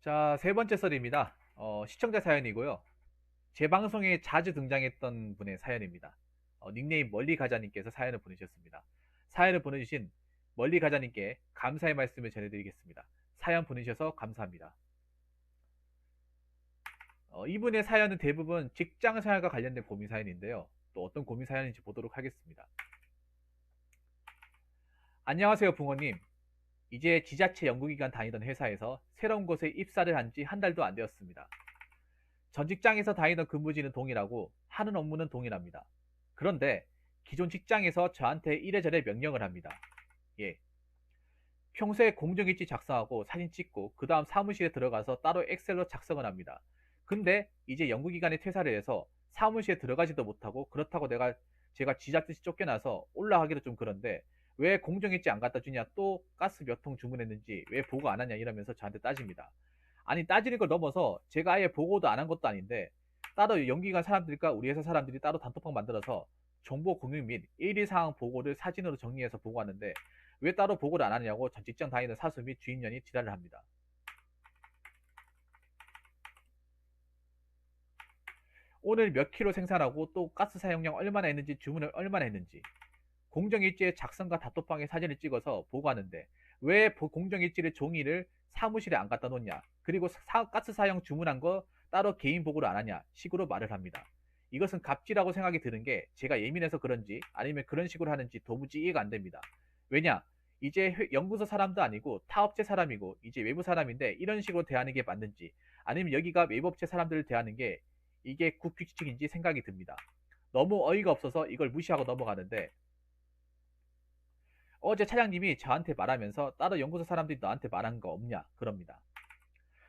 자, 세 번째 썰입니다. 시청자 사연이고요. 제 방송에 자주 등장했던 분의 사연입니다. 닉네임 멀리가자님께서 사연을 보내주셨습니다. 사연을 보내주신 멀리가자님께 감사의 말씀을 전해드리겠습니다. 사연 보내주셔서 감사합니다. 이분의 사연은 대부분 직장 생활과 관련된 고민 사연인데요. 또 어떤 고민 사연인지 보도록 하겠습니다. 안녕하세요, 붕어님. 이제 지자체 연구기관 다니던 회사에서 새로운 곳에 입사를 한 지 한 달도 안 되었습니다. 전 직장에서 다니던 근무지는 동일하고 하는 업무는 동일합니다. 그런데 기존 직장에서 저한테 이래저래 명령을 합니다. 예. 평소에 공정일지 작성하고 사진 찍고 그 다음 사무실에 들어가서 따로 엑셀로 작성을 합니다. 근데 이제 연구기관에 퇴사를 해서 사무실에 들어가지도 못하고 그렇다고 제가 쥐잡듯이 쫓겨나서 올라가기도 좀 그런데 왜 공정일지 안 갖다 주냐, 또 가스 몇 통 주문했는지 왜 보고 안 하냐 이러면서 저한테 따집니다. 아니, 따지는 걸 넘어서 제가 아예 보고도 안 한 것도 아닌데 따로 연기관 사람들과 우리 회사 사람들이 따로 단톡방 만들어서 정보 공유 및 일일 상황 보고를 사진으로 정리해서 보고하는데 왜 따로 보고를 안 하냐고 전 직장 다니는 사수 및 주임원이 지랄을 합니다. 오늘 몇 킬로 생산하고 또 가스 사용량 얼마나 했는지, 주문을 얼마나 했는지 공정일지의 작성과 단톡방에 사진을 찍어서 보고하는데 왜 공정일지를 종이를 사무실에 안 갖다 놓냐, 그리고 가스 사용 주문한 거 따로 개인 보고를 안 하냐 식으로 말을 합니다. 이것은 갑질하고 생각이 드는 게 제가 예민해서 그런지 아니면 그런 식으로 하는지 도무지 이해가 안 됩니다. 왜냐, 이제 연구소 사람도 아니고 타업체 사람이고 이제 외부 사람인데 이런 식으로 대하는 게 맞는지, 아니면 여기가 외부업체 사람들을 대하는 게 이게 국규칙인지 생각이 듭니다. 너무 어이가 없어서 이걸 무시하고 넘어가는데 어제 차장님이 저한테 말하면서 따로 연구소 사람들이 너한테 말한 거 없냐 그럽니다.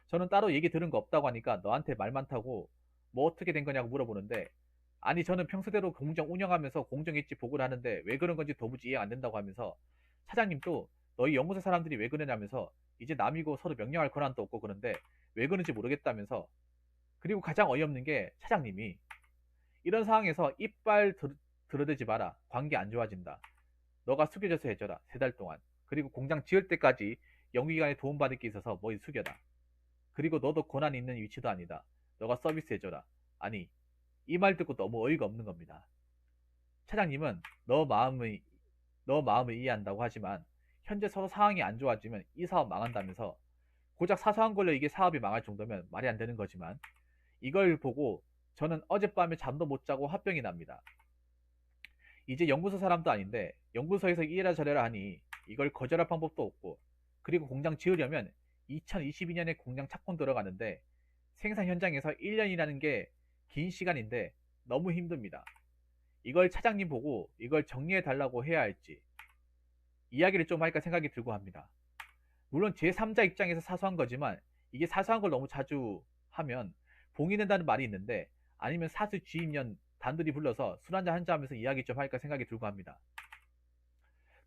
저는 따로 얘기 들은 거 없다고 하니까 너한테 말 많다고 뭐 어떻게 된 거냐고 물어보는데, 아니 저는 평소대로 공정 운영하면서 공정일지 보고를 하는데 왜 그런 건지 도무지 이해 안 된다고 하면서, 차장님도 너희 연구소 사람들이 왜 그러냐면서 이제 남이고 서로 명령할 권한도 없고 그런데 왜 그런지 모르겠다면서, 그리고 가장 어이없는 게 차장님이 이런 상황에서 이빨 들어대지 마라, 관계 안 좋아진다, 너가 숙여져서 해줘라 3달 동안, 그리고 공장 지을 때까지 연구기관에 도움받을 게 있어서 머리 숙여라, 그리고 너도 권한 있는 위치도 아니다, 너가 서비스 해줘라. 아니, 이 말 듣고 너무 어이가 없는 겁니다. 차장님은 너 마음을 이해한다고 하지만 현재 서로 상황이 안 좋아지면 이 사업 망한다면서, 고작 사소한 걸로 이게 사업이 망할 정도면 말이 안 되는 거지만 이걸 보고 저는 어젯밤에 잠도 못 자고 화병이 납니다. 이제 연구소 사람도 아닌데 연구소에서 이래라 저래라 하니 이걸 거절할 방법도 없고, 그리고 공장 지으려면 2022년에 공장 착공 들어가는데 생산 현장에서 1년이라는 게 긴 시간인데 너무 힘듭니다. 이걸 차장님 보고 이걸 정리해 달라고 해야 할지 이야기를 좀 할까 생각이 들고 합니다. 물론 제3자 입장에서 사소한 거지만 이게 사소한 걸 너무 자주 하면 봉인된다는 말이 있는데, 아니면 사수 주임원 단둘이 불러서 술 한잔 하면서 이야기 좀 할까 생각이 들고 합니다.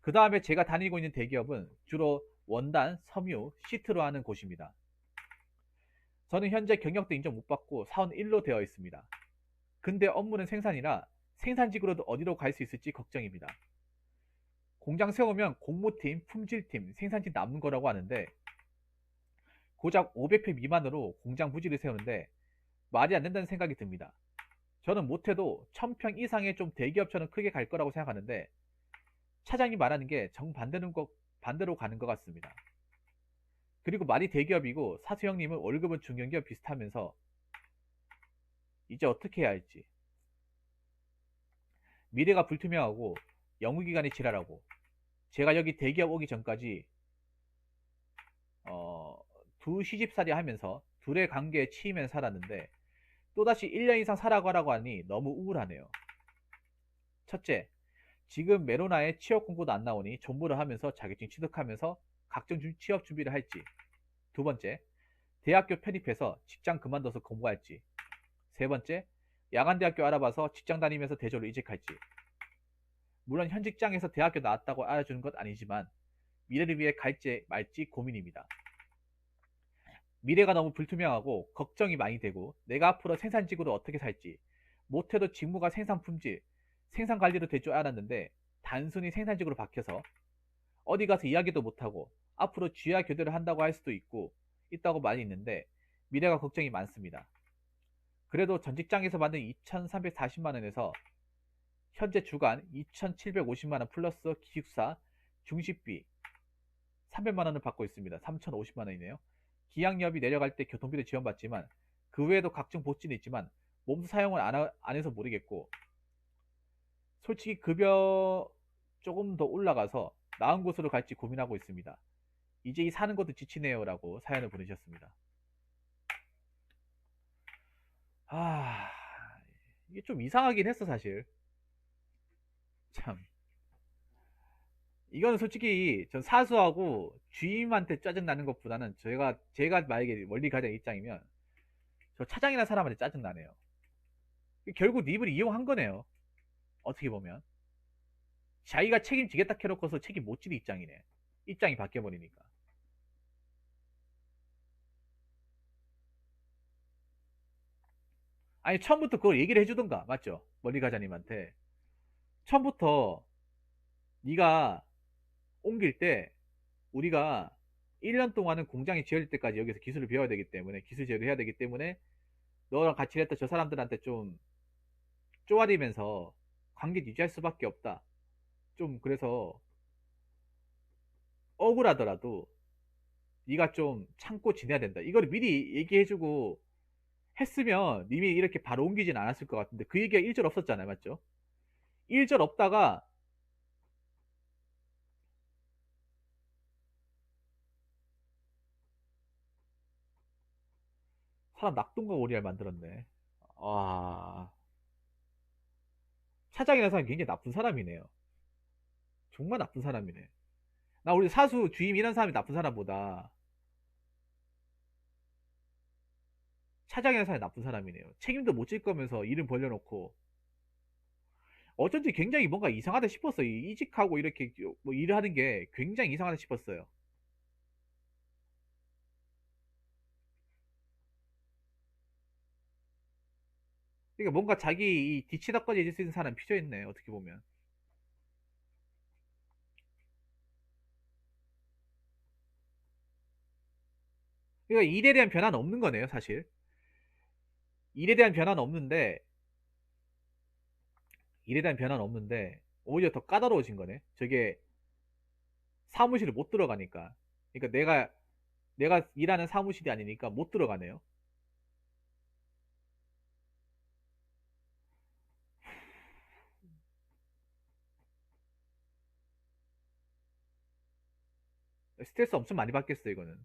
그 다음에 제가 다니고 있는 대기업은 주로 원단, 섬유, 시트로 하는 곳입니다. 저는 현재 경력도 인정 못 받고 사원 1로 되어 있습니다. 근데 업무는 생산이라 생산직으로도 어디로 갈 수 있을지 걱정입니다. 공장 세우면 공모팀, 품질팀, 생산직 남는 거라고 하는데 고작 500평 미만으로 공장 부지를 세우는데 말이 안 된다는 생각이 듭니다. 저는 못해도 1000평 이상의 좀 대기업처럼 크게 갈 거라고 생각하는데 차장이 말하는 게 반대로 가는 것 같습니다. 그리고 말이 대기업이고 사수 형님은 월급은 중견기업 비슷하면서 이제 어떻게 해야 할지, 미래가 불투명하고 연구기관이 지랄하고 제가 여기 대기업 오기 전까지 두 시집살이 하면서 둘의 관계에 치이면서 살았는데 또다시 1년 이상 살아가라고 하니 너무 우울하네요. 첫째, 지금 메로나에 취업 공고도 안 나오니 존버를 하면서 자격증 취득하면서 각종 취업 준비를 할지. 두 번째, 대학교 편입해서 직장 그만둬서 공부할지. 세 번째, 야간대학교 알아봐서 직장 다니면서 대졸로 이직할지. 물론 현 직장에서 대학교 나왔다고 알아주는 것 아니지만 미래를 위해 갈지 말지 고민입니다. 미래가 너무 불투명하고 걱정이 많이 되고 내가 앞으로 생산직으로 어떻게 살지, 못해도 직무가 생산 품질, 생산 관리로 될 줄 알았는데 단순히 생산직으로 박혀서 어디 가서 이야기도 못하고 앞으로 GR 교대를 한다고 할 수도 있고 있다고 많이 있는데 미래가 걱정이 많습니다. 그래도 전 직장에서 받는 2,340만 원에서 현재 주간 2,750만 원 플러스 기숙사 중식비 300만 원을 받고 있습니다. 3,050만 원이네요. 기왕협이 내려갈 때 교통비도 지원받지만 그 외에도 각종 보치는 있지만 몸소 사용을 안 해서 모르겠고 솔직히 급여 조금 더 올라가서 나은 곳으로 갈지 고민하고 있습니다. 이제 이 사는 것도 지치네요 라고 사연을 보내셨습니다. 아, 이게 좀 이상하긴 했어 사실. 참, 이거는 솔직히 전 사수하고 주임한테 짜증나는 것보다는 제가 만약에 원리 가장 입장이면 저 차장이나 사람한테 짜증나네요. 결국 립을 이용한 거네요. 어떻게 보면 자기가 책임지겠다 캐놓고서 책임 못 지는 입장이네. 입장이 바뀌어버리니까. 아니 처음부터 그걸 얘기를 해주던가. 맞죠? 멀리 가자님한테 처음부터 네가 옮길 때 우리가 1년 동안은 공장이 지어질 때까지 여기서 기술을 배워야 되기 때문에 기술 제어를 해야 되기 때문에 너랑 같이 일했던 저 사람들한테 좀 쪼아리면서 관계 유지할 수밖에 없다. 좀 그래서 억울하더라도 네가 좀 참고 지내야 된다. 이걸 미리 얘기해주고 했으면 님이 이렇게 바로 옮기진 않았을 것 같은데 그 얘기가 1절 없었잖아요. 맞죠? 1절 없다가 사람 낙동강 오리알 만들었네. 와, 차장이라는 사람이 굉장히 나쁜 사람이네요. 정말 나쁜 사람이네. 나 우리 사수 주임 이런 사람이 나쁜 사람보다 차장이라는 사람이 나쁜 사람이네요. 책임도 못 질 거면서 이름 벌려놓고 어쩐지 굉장히 뭔가 이상하다 싶었어요. 이직하고 이렇게 뭐 일을 하는 게 굉장히 이상하다 싶었어요. 그러니까 뭔가 자기 이 뒤치다꺼리 해줄 수 있는 사람이 필요했네. 어떻게 보면. 그러니까 일에 대한 변화는 없는 거네요, 사실. 일에 대한 변화는 없는데 일에 대한 변화는 없는데 오히려 더 까다로워진 거네. 저게 사무실을 못 들어가니까. 그러니까 내가 일하는 사무실이 아니니까 못 들어가네요. 스트레스 엄청 많이 받겠어 이거는.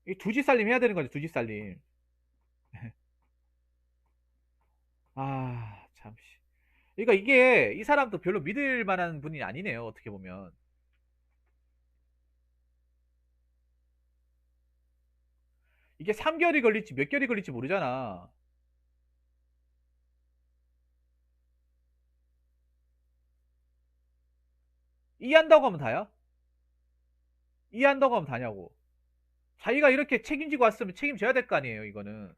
이 두지 살림 해야 되는 거죠, 두지 살림. 아, 참. 씨. 그러니까 이게 이 사람도 별로 믿을 만한 분이 아니네요. 어떻게 보면. 이게 3개월이 걸릴지 몇 개월이 걸릴지 모르잖아. 이해한다고 하면 다야? 이해한다고 하면 다냐고. 자기가 이렇게 책임지고 왔으면 책임져야 될 거 아니에요, 이거는.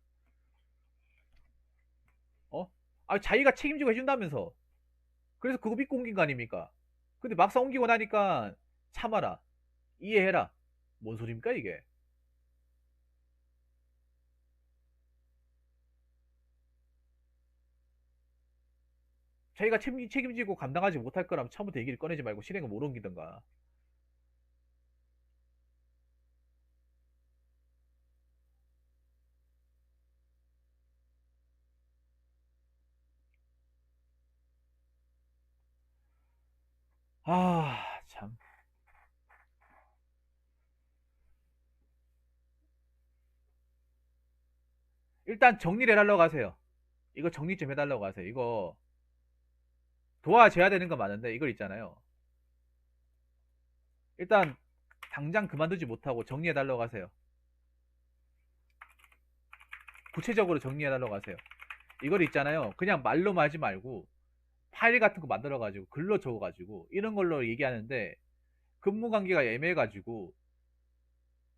어? 아, 자기가 책임지고 해준다면서. 그래서 그거 믿고 옮긴 거 아닙니까? 근데 막상 옮기고 나니까 참아라. 이해해라. 뭔 소리입니까, 이게? 자기가 책임지고 감당하지 못할 거라면 처음부터 얘기를 꺼내지 말고 실행을 못 옮기던가. 아, 참. 일단 정리를 해달라고 하세요. 이거 정리 좀 해달라고 하세요. 이거 도와줘야 되는 건 맞는데 이걸 있잖아요. 일단 당장 그만두지 못하고 정리해달라고 하세요. 구체적으로 정리해달라고 하세요. 이걸 있잖아요. 그냥 말로만 하지 말고 파일 같은 거 만들어가지고 글로 적어가지고 이런 걸로 얘기하는데 근무 관계가 애매해가지고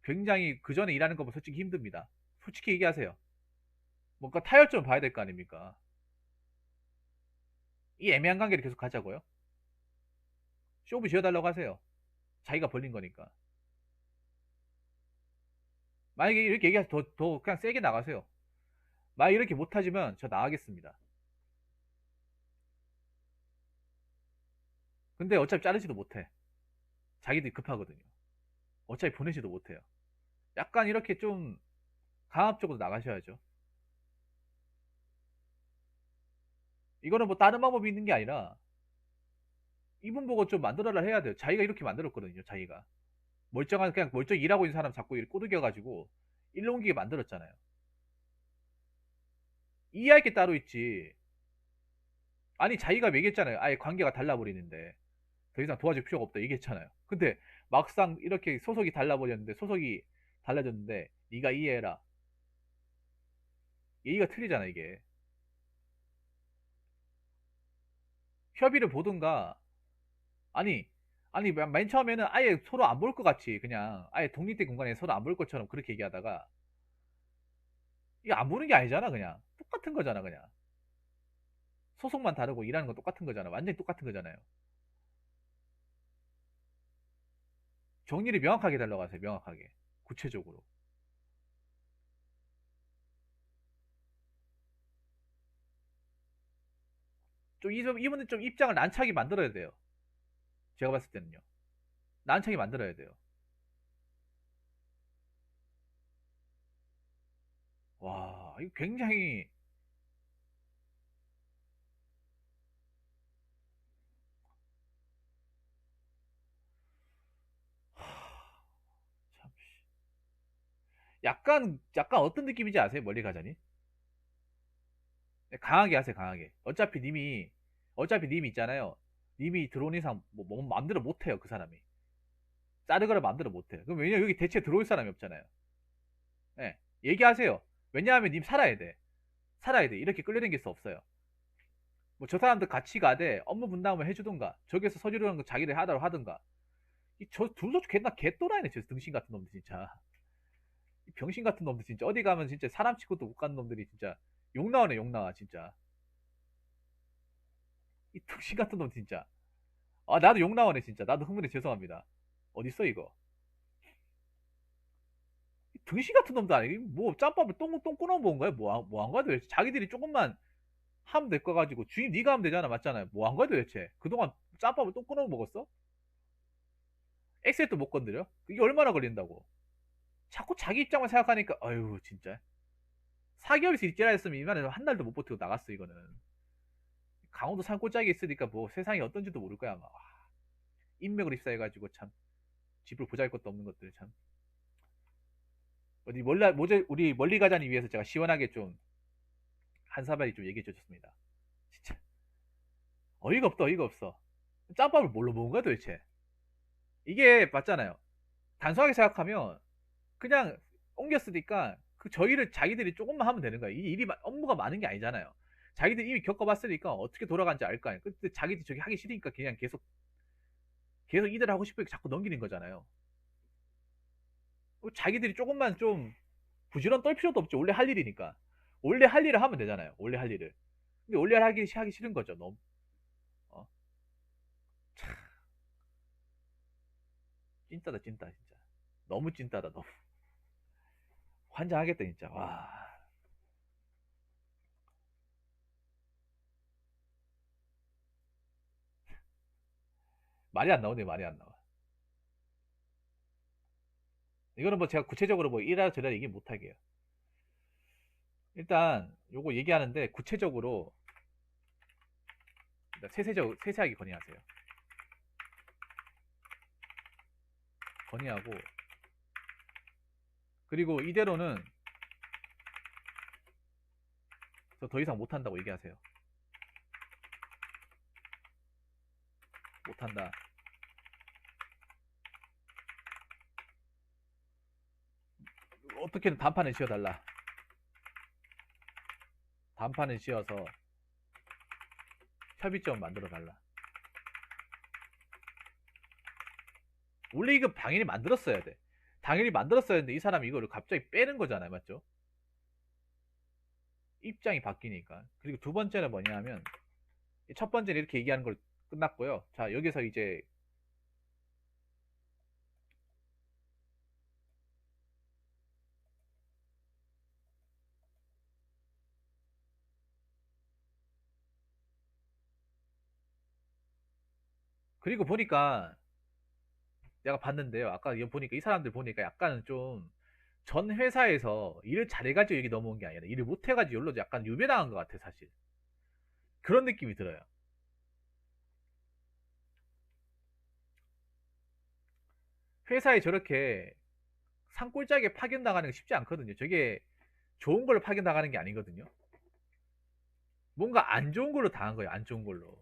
굉장히 그 전에 일하는 거면 솔직히 힘듭니다. 솔직히 얘기하세요. 뭔가 타협점을 봐야 될 거 아닙니까? 이 애매한 관계를 계속 가자고요? 쇼부 지어달라고 하세요. 자기가 벌린 거니까. 만약에 이렇게 얘기해서 더 그냥 세게 나가세요. 만약 이렇게 못하시면 저 나가겠습니다. 근데 어차피 자르지도 못해. 자기들이 급하거든요. 어차피 보내지도 못해요. 약간 이렇게 좀 강압적으로 나가셔야죠. 이거는 뭐 다른 방법이 있는 게 아니라 이분 보고 좀 만들어라 해야 돼요. 자기가 이렇게 만들었거든요. 자기가 멀쩡한 그냥 멀쩡히 일하고 있는 사람 자꾸 이렇게 꼬드겨가지고 일로 옮기게 만들었잖아요. 이해할 게 따로 있지. 아니 자기가 얘기했잖아요. 아예 관계가 달라버리는데 더 이상 도와줄 필요가 없다 얘기했잖아요. 근데 막상 이렇게 소속이 달라버렸는데 소속이 달라졌는데 네가 이해해라. 얘기가 틀리잖아 이게. 협의를 보든가 아니 아니 맨 처음에는 아예 서로 안 볼 것 같이 그냥 아예 독립된 공간에 서로 안 볼 것처럼 그렇게 얘기하다가 이게 안 보는 게 아니잖아 그냥 똑같은 거잖아 그냥 소속만 다르고 일하는 건 똑같은 거잖아 완전히 똑같은 거잖아요. 정리를 명확하게 달라고 하세요. 명확하게 구체적으로. 좀 이분은 좀 입장을 난처하게 만들어야 돼요. 제가 봤을 때는요. 난처하게 만들어야 돼요. 와 이거 굉장히 참 약간 어떤 느낌인지 아세요? 멀리 가자니 강하게 하세요. 강하게. 어차피 님이 있잖아요. 님이 들어온 이상 뭐 마음대로 못해요. 그 사람이 자르거나 마음대로 못해요. 그럼 왜냐면 여기 대체 들어올 사람이 없잖아요. 예, 얘기하세요. 왜냐하면 님 살아야 돼. 살아야 돼. 이렇게 끌려다닐 수 없어요. 뭐 저 사람들 같이 가되 업무 분담을 해주든가 저기서 서류라는 거 자기들 하다로 하든가 저 둘도 개나 개또라이네 저 등신 같은 놈들 진짜 이 병신 같은 놈들 진짜 어디 가면 진짜 사람 치고도 못 가는 놈들이 진짜 욕 나오네 욕 나와 진짜 이 등신 같은 놈 진짜 아 나도 욕 나오네 진짜 나도 흥분해 죄송합니다 어딨어 이거 이 등신 같은 놈도 아니고 뭐 짬밥을 똥 끊어 먹은 거야 뭐 한 거야 도대체 자기들이 조금만 하면 될 거 가지고 주임 네가 하면 되잖아 맞잖아요 뭐 한 거야 도대체 그동안 짬밥을 똥 끊어 먹었어 엑셀도 못 건드려 이게 얼마나 걸린다고 자꾸 자기 입장만 생각하니까 아유 진짜 4개월에서 일지라 했으면 이만해서 한 달도 못 버티고 나갔어 이거는 강원도 산골짜기에 있으니까 뭐 세상이 어떤지도 모를 거야 아마 인맥을 입사해가지고 참 집을 보잘것도 없는 것들 참 어디 우리 멀리 가자니 위해서 제가 시원하게 좀 한사발이 좀 얘기해 주셨습니다 진짜 어이가 없다 어이가 없어 짬밥을 뭘로 먹은 거야 도대체 이게 맞잖아요 단순하게 생각하면 그냥 옮겼으니까 그 저희를 자기들이 조금만 하면 되는 거야 이 일이 업무가 많은 게 아니잖아요 자기들이 이미 겪어봤으니까 어떻게 돌아가는지 알 거 아니에요 근데 자기들이 저기 하기 싫으니까 그냥 계속 이대로 하고 싶으니까 자꾸 넘기는 거잖아요 자기들이 조금만 좀 부지런 떨 필요도 없죠. 원래 할 일이니까. 원래 할 일을 하면 되잖아요. 원래 할 일을. 근데 원래 하기 싫은 거죠. 너무. 어, 찐따다, 찐따, 진짜. 너무 찐따다, 너무. 환장하겠다, 진짜. 와. 말이 안 나오네, 말이 안 나와. 이거는 뭐 제가 구체적으로 뭐 이라 저라 얘기 못 하게요. 일단, 요거 얘기하는데 구체적으로 세세하게 건의하세요. 건의하고, 그리고 이대로는 저 더 이상 못한다고 얘기하세요. 못한다. 어떻게든 단판을 지어달라. 단판을 지어서 협의점을 만들어 달라. 원래 이거 당연히 만들었어야 돼. 당연히 만들었어야 했는데 이 사람이 이거를 갑자기 빼는 거잖아요. 맞죠? 입장이 바뀌니까. 그리고 두 번째는 뭐냐 하면 첫 번째는 이렇게 얘기하는 걸 끝났고요. 자, 여기서 이제 그리고 보니까 내가 봤는데요. 아까 이거 보니까 이 사람들 보니까 약간은 좀 전 회사에서 일을 잘해가지고 여기 넘어온 게 아니라 일을 못해가지고 여기로 약간 유배당한 것 같아 사실. 그런 느낌이 들어요. 회사에 저렇게 산골짜기에 파견당하는 게 쉽지 않거든요. 저게 좋은 걸로 파견당하는 게 아니거든요. 뭔가 안 좋은 걸로 당한 거예요. 안 좋은 걸로.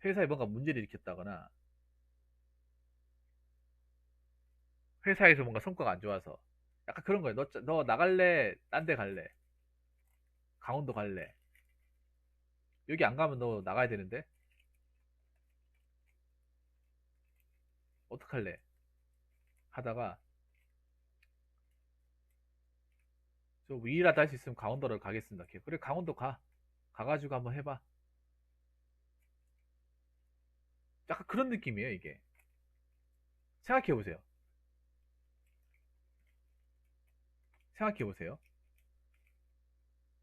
회사에 뭔가 문제를 일으켰다거나 회사에서 뭔가 성과가 안 좋아서 약간 그런 거예요. 너 나갈래? 딴 데 갈래? 강원도 갈래? 여기 안 가면 너 나가야 되는데 어떡할래? 하다가 저 위라도 할 수 있으면 강원도를 가겠습니다. 그래 강원도 가. 가가지고 한번 해봐. 약간 그런 느낌이에요 이게. 생각해보세요. 생각해보세요.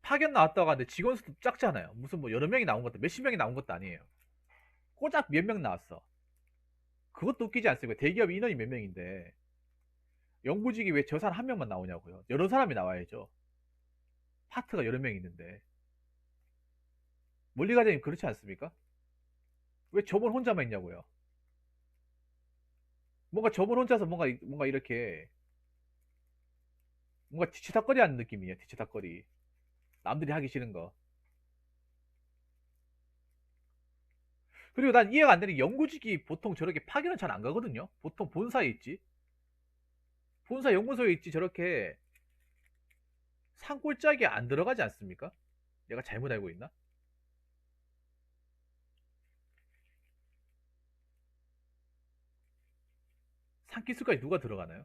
파견 나왔다고 하는데 직원 수도 작잖아요. 무슨 뭐 여러 명이 나온 것도 몇십 명이 나온 것도 아니에요. 꼬작 몇 명 나왔어. 그것도 웃기지 않습니까? 대기업 인원이 몇 명인데 영구직이 왜 저 사람 한 명만 나오냐고요. 여러 사람이 나와야죠. 파트가 여러 명 있는데 멀리 가자니 그렇지 않습니까? 왜 저분 혼자만 있냐고요. 뭔가 저분 혼자서 뭔가 이렇게 뭔가 뒤치다꺼리 하는 느낌이에요. 뒤치다꺼리. 남들이 하기 싫은 거. 그리고 난 이해가 안 되는 게 연구직이 보통 저렇게 파견은 잘 안 가거든요. 보통 본사에 있지. 본사 연구소에 있지 저렇게 산골짜기에 안 들어가지 않습니까? 내가 잘못 알고 있나? 산기슭까지 누가 들어가나요?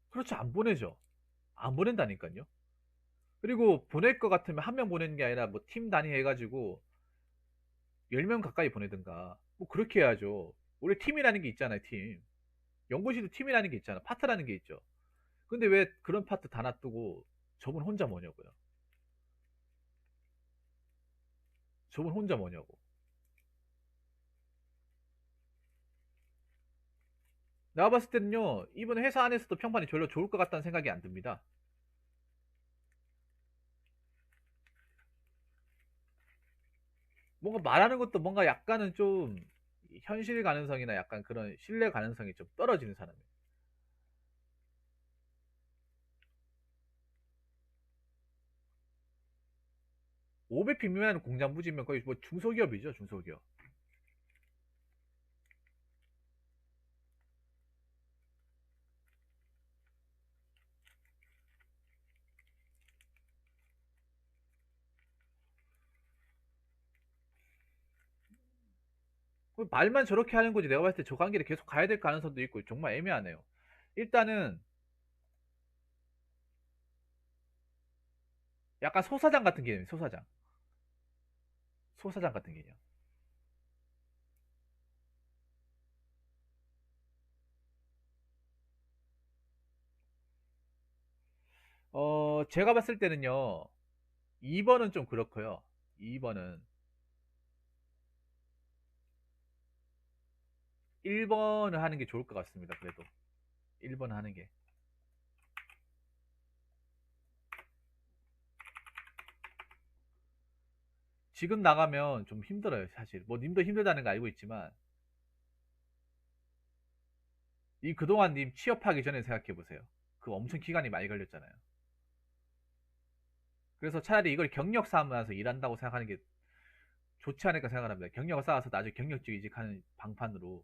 그렇죠. 안 보내죠. 안 보낸다니까요. 그리고 보낼 것 같으면 한 명 보내는 게 아니라 뭐 팀 단위 해가지고 10명 가까이 보내든가 뭐 그렇게 해야죠. 우리 팀이라는 게 있잖아요. 팀. 연구실도 팀이라는 게 있잖아. 파트라는 게 있죠. 근데 왜 그런 파트 다 놔두고 저분 혼자 뭐냐고요. 저분 혼자 뭐냐고. 내가 봤을 때는요, 이번 회사 안에서도 평판이 별로 좋을 것 같다는 생각이 안 듭니다. 뭔가 말하는 것도 뭔가 약간은 좀 현실 가능성이나 약간 그런 신뢰 가능성이 좀 떨어지는 사람이에요. 500평이면 공장 부지면 거의 뭐 중소기업이죠, 중소기업. 말만 저렇게 하는 거지. 내가 봤을 때 저 관계를 계속 가야 될 가능성도 있고 정말 애매하네요. 일단은 약간 소사장 같은 개념이에요. 소사장. 소사장 같은 개념. 제가 봤을 때는요. 2번은 좀 그렇고요. 2번은 1번을 하는 게 좋을 것 같습니다. 그래도 1번 하는 게. 지금 나가면 좀 힘들어요, 사실. 뭐 님도 힘들다는 거 알고 있지만 이 그동안 님 취업하기 전에 생각해 보세요. 그 엄청 기간이 많이 걸렸잖아요. 그래서 차라리 이걸 경력 쌓으면서 일한다고 생각하는 게 좋지 않을까 생각합니다. 경력을 쌓아서 나중에 경력직 이직하는 방판으로.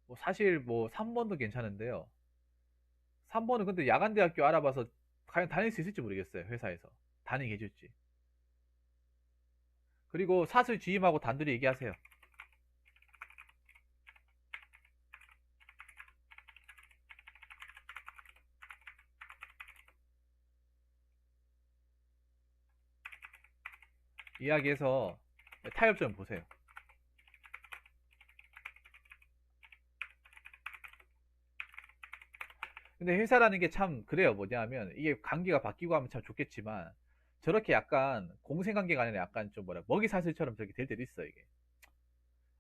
뭐 사실 뭐 3번도 괜찮은데요. 3번은 근데 야간대학교 알아봐서 과연 다닐 수 있을지 모르겠어요. 회사에서. 다니게 해줄지. 그리고 사수 주임하고 단둘이 얘기하세요. 이야기해서 타협 좀 보세요. 근데 회사라는 게 참 그래요. 뭐냐면 이게 관계가 바뀌고 하면 참 좋겠지만 저렇게 약간 공생관계가 아니라 약간 좀 뭐라 먹이 사슬처럼 저렇게 될 때도 있어 이게.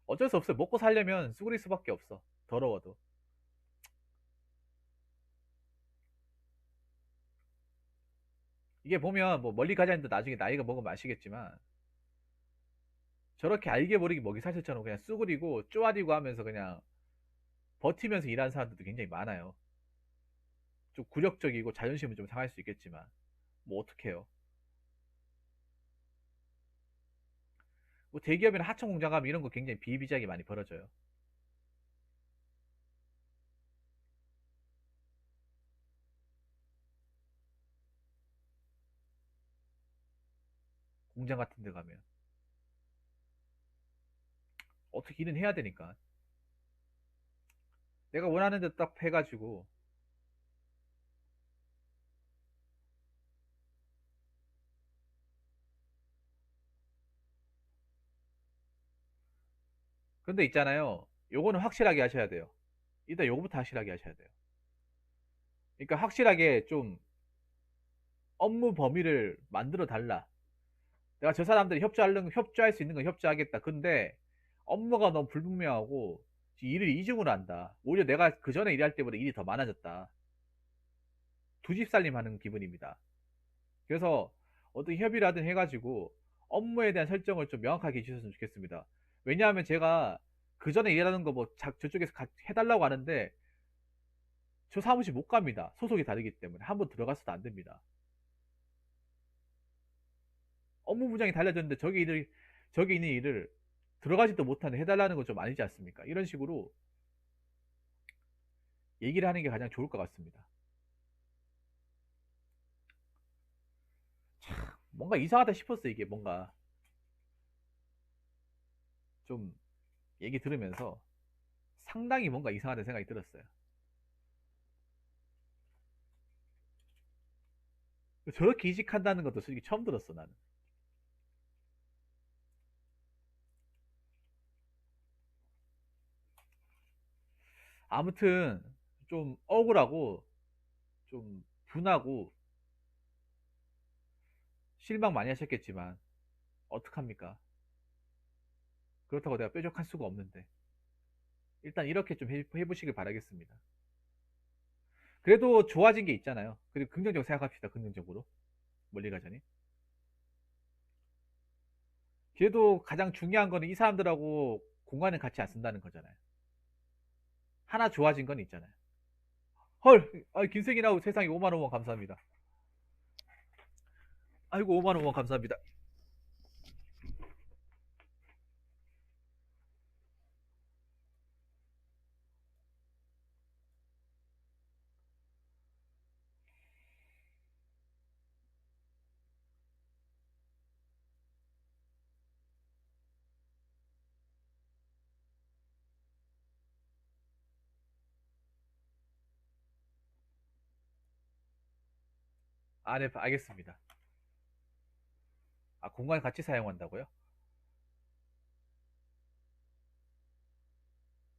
어쩔 수 없어요. 먹고 살려면 수그릴 수밖에 없어. 더러워도. 이게 보면 뭐 멀리 가지 않는데 나중에 나이가 먹으면 아시겠지만 저렇게 알게 모르게 먹이 사슬처럼 그냥 쑥그리고 쪼아리고 하면서 그냥 버티면서 일하는 사람들도 굉장히 많아요. 좀 굴욕적이고 자존심은 좀 상할 수 있겠지만 뭐 어떡해요. 뭐 대기업이나 하청 공장 가면 이런 거 굉장히 비일비재하게 많이 벌어져요. 공장 같은 데 가면 어떻게 일은 해야 되니까 내가 원하는 데 딱 해가지고. 근데 있잖아요. 요거는 확실하게 하셔야 돼요. 일단 요거부터 확실하게 하셔야 돼요. 그러니까 확실하게 좀 업무 범위를 만들어 달라. 내가 저 사람들이 협조할 수 있는 건 협조하겠다. 근데 업무가 너무 불분명하고 일을 이중으로 한다. 오히려 내가 그 전에 일할 때보다 일이 더 많아졌다. 두 집 살림 하는 기분입니다. 그래서 어떤 협의를 하든 해가지고 업무에 대한 설정을 좀 명확하게 해주셨으면 좋겠습니다. 왜냐하면 제가 그 전에 일하는 거 뭐 저쪽에서 해달라고 하는데 저 사무실 못 갑니다. 소속이 다르기 때문에 한번 들어가서도 안 됩니다. 업무 분장이 달라졌는데 저기 있는 일을 들어가지도 못하는 해달라는 건 좀 아니지 않습니까? 이런 식으로 얘기를 하는 게 가장 좋을 것 같습니다. 뭔가 이상하다 싶었어, 이게 뭔가. 좀 얘기 들으면서 상당히 뭔가 이상하다는 생각이 들었어요. 저렇게 이직한다는 것도 솔직히 처음 들었어, 나는. 아무튼 좀 억울하고 좀 분하고 실망 많이 하셨겠지만 어떡합니까? 그렇다고 내가 뾰족할 수가 없는데 일단 이렇게 좀 해보시길 바라겠습니다. 그래도 좋아진 게 있잖아요. 그리고 긍정적으로 생각합시다. 긍정적으로. 멀리 가자니. 그래도 가장 중요한 거는 이 사람들하고 공간을 같이 안 쓴다는 거잖아요. 하나 좋아진 건 있잖아요. 헐! 아, 김생이라고 세상에 5만 원만 감사합니다. 아이고, 5만 원만 감사합니다. 아, 네, 알겠습니다. 아, 공간 같이 사용한다고요?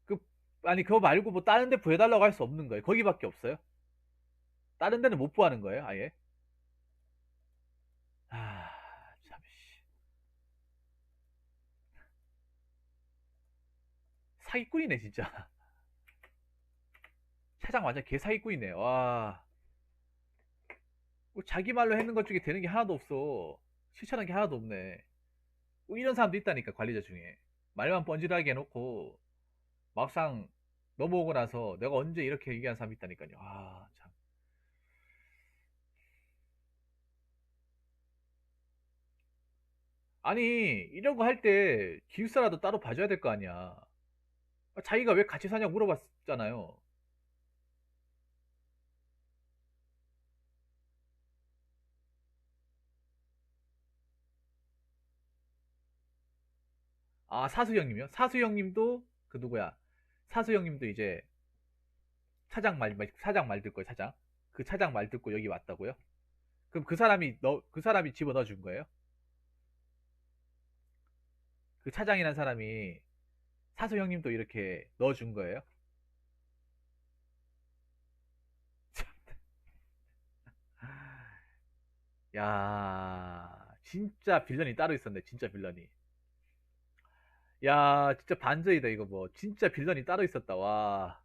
그, 아니, 그거 말고 뭐 다른 데 구해달라고 할 수 없는 거예요. 거기밖에 없어요? 다른 데는 못 구하는 거예요, 아예? 아, 참, 씨. 사기꾼이네, 진짜. 차장 완전 개사기꾼이네. 와. 뭐 자기 말로 했는 것 중에 되는 게 하나도 없어. 실천한 게 하나도 없네. 뭐 이런 사람도 있다니까, 관리자 중에. 말만 뻔질하게 해놓고, 막상 넘어오고 나서 내가 언제 이렇게 얘기한 사람이 있다니까요. 아, 참. 아니, 이런 거 할 때 기숙사라도 따로 봐줘야 될 거 아니야. 자기가 왜 같이 사냐고 물어봤잖아요. 아, 사수 형님이요? 사수 형님도 그 누구야? 사수 형님도 이제 사장 말 듣고 차장. 그 차장 말 듣고 여기 왔다고요? 그럼 그 사람이 집어 넣어준 거예요? 그 차장이란 사람이 사수 형님도 이렇게 넣어준 거예요? 야, 진짜 빌런이 따로 있었네. 진짜 빌런이. 야, 진짜 반전이다 이거 뭐. 진짜 빌런이 따로 있었다. 와.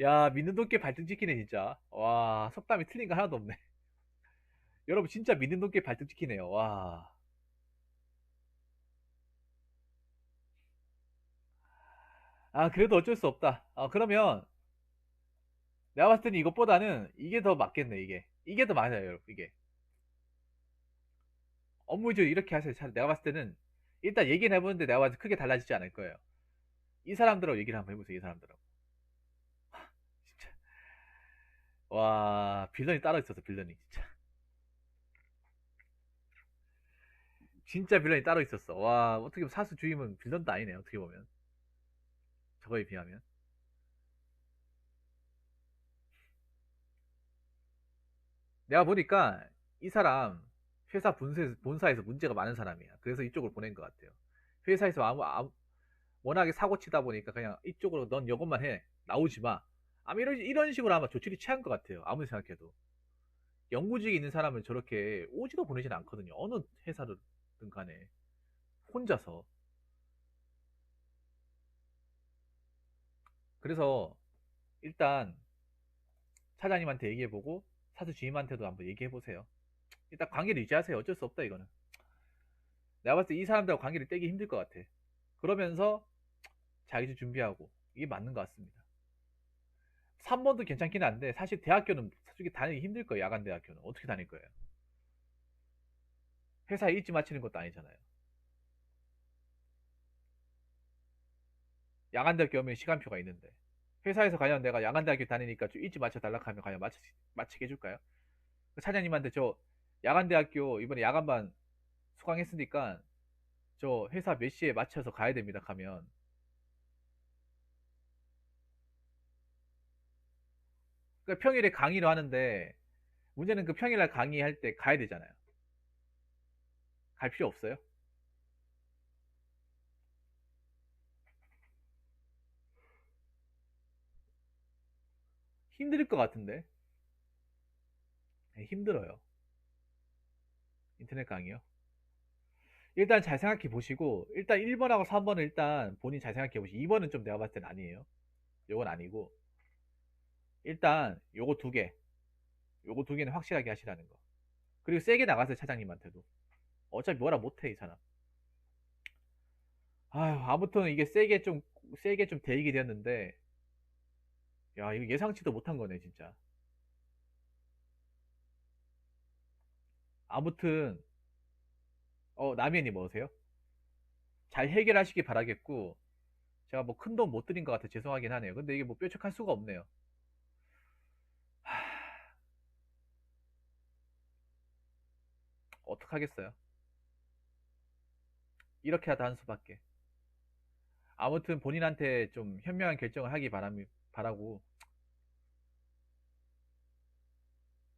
야, 믿는 돈께 발등 찍히네 진짜. 와, 속담이 틀린 거 하나도 없네. 여러분 진짜 믿는 돈께 발등 찍히네요. 와. 아, 그래도 어쩔 수 없다. 그러면 내가 봤을 때는 이것보다는 이게 더 맞겠네, 이게. 이게 더 맞아요, 여러분, 이게. 업무위주로 이렇게 하세요. 내가 봤을 때는 일단 얘기는 해보는데 내가 봤을 때 크게 달라지지 않을 거예요. 이 사람들하고 얘기를 한번 해보세요, 이 사람들하고. 진짜. 와, 빌런이 따로 있었어, 빌런이. 진짜. 진짜 빌런이 따로 있었어. 와, 어떻게 보면 사수 주임은 빌런도 아니네, 어떻게 보면. 저거에 비하면. 내가 보니까 이 사람 회사 본사에서 문제가 많은 사람이야. 그래서 이쪽으로 보낸 것 같아요. 회사에서 워낙에 사고 치다 보니까 그냥 이쪽으로 넌 이것만 해. 나오지 마. 아마 이런 식으로 아마 조치를 취한 것 같아요. 아무리 생각해도. 영구직에 있는 사람은 저렇게 오지도 보내진 않거든요. 어느 회사든 간에. 혼자서. 그래서 일단 차장님한테 얘기해보고 사수 주임한테도 한번 얘기해보세요. 일단 관계를 유지하세요. 어쩔 수 없다 이거는. 내가 봤을 때 이 사람들하고 관계를 떼기 힘들 것 같아. 그러면서 자기도 준비하고 이게 맞는 것 같습니다. 3번도 괜찮긴 한데 사실 대학교는 솔직히 다니기 힘들 거예요. 야간 대학교는 어떻게 다닐 거예요? 회사에 일찍 마치는 것도 아니잖아요. 야간 대학교 오면 시간표가 있는데 회사에서 과연 내가 야간 대학교 다니니까 좀 일찍 마쳐 달라 하면 과연 마치게 해줄까요? 사장님한테 저 야간 대학교 이번에 야간반 수강했으니까 저 회사 몇 시에 맞춰서 가야 됩니다 하면, 그러니까 평일에 강의를 하는데 문제는 그 평일날 강의할 때 가야 되잖아요. 갈 필요 없어요? 힘들 것 같은데. 네, 힘들어요. 인터넷 강의요. 일단 잘 생각해 보시고 일단 1번하고 3번은 일단 본인 잘 생각해 보시고 2번은 좀 내가 봤을 땐 아니에요. 요건 아니고 일단 요거 두 개는 확실하게 하시라는 거. 그리고 세게 나가세요, 차장님한테도. 어차피 뭐라 못해 이 사람. 아휴, 아무튼 이게 세게 좀 대입이 되었는데, 야 이거 예상치도 못한 거네 진짜. 아무튼 남현이 뭐세요? 잘 해결하시기 바라겠고, 제가 뭐 큰 돈 못 드린 것 같아 죄송하긴 하네요. 근데 이게 뭐 뾰족할 수가 없네요. 하, 어떡하겠어요. 이렇게 하다 한 수밖에. 아무튼 본인한테 좀 현명한 결정을 하기 바라고.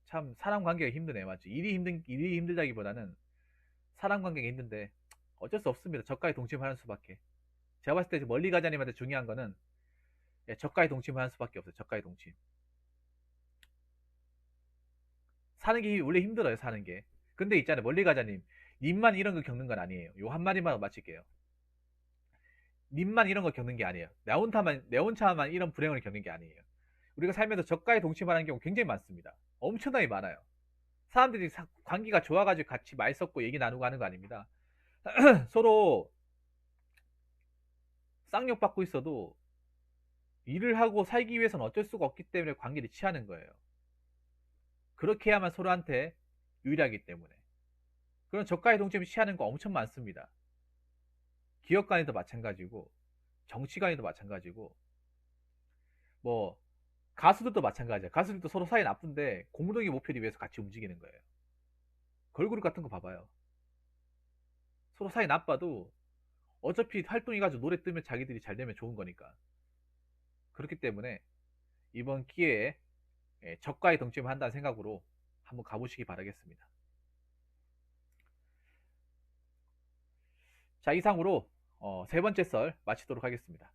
참 사람 관계가 힘드네, 맞죠? 일이 힘들다기보다는 사람 관계가 힘든데 어쩔 수 없습니다. 저가에 동침하는 수밖에. 제가 봤을 때 멀리 가자님한테 중요한 거는, 예, 저가에 동침하는 수밖에 없어요. 저가에 동침. 사는 게 원래 힘들어요, 사는 게. 근데 있잖아요, 멀리 가자님. 님만 이런 거 겪는 건 아니에요. 요 한마디만 마칠게요. 님만 이런 거 겪는 게 아니에요. 내 혼자만 이런 불행을 겪는 게 아니에요. 우리가 살면서 저가에 동침하는 경우 굉장히 많습니다. 엄청나게 많아요. 사람들이 관계가 좋아가지고 같이 말 섞고 얘기 나누고 하는 거 아닙니다. 서로 쌍욕 받고 있어도 일을 하고 살기 위해서는 어쩔 수가 없기 때문에 관계를 취하는 거예요. 그렇게 해야만 서로한테 유리하기 때문에. 그런 저가의 동점이 취하는 거 엄청 많습니다. 기업 간에도 마찬가지고, 정치관에도 마찬가지고, 뭐 가수들도 마찬가지야. 가수들도 서로 사이 나쁜데 공동의 목표를 위해서 같이 움직이는 거예요. 걸그룹 같은 거 봐봐요. 서로 사이 나빠도 어차피 활동해가지고 노래 뜨면 자기들이 잘 되면 좋은 거니까. 그렇기 때문에 이번 기회에, 예, 적과의 동침을 한다는 생각으로 한번 가보시기 바라겠습니다. 자, 이상으로 세 번째 썰 마치도록 하겠습니다.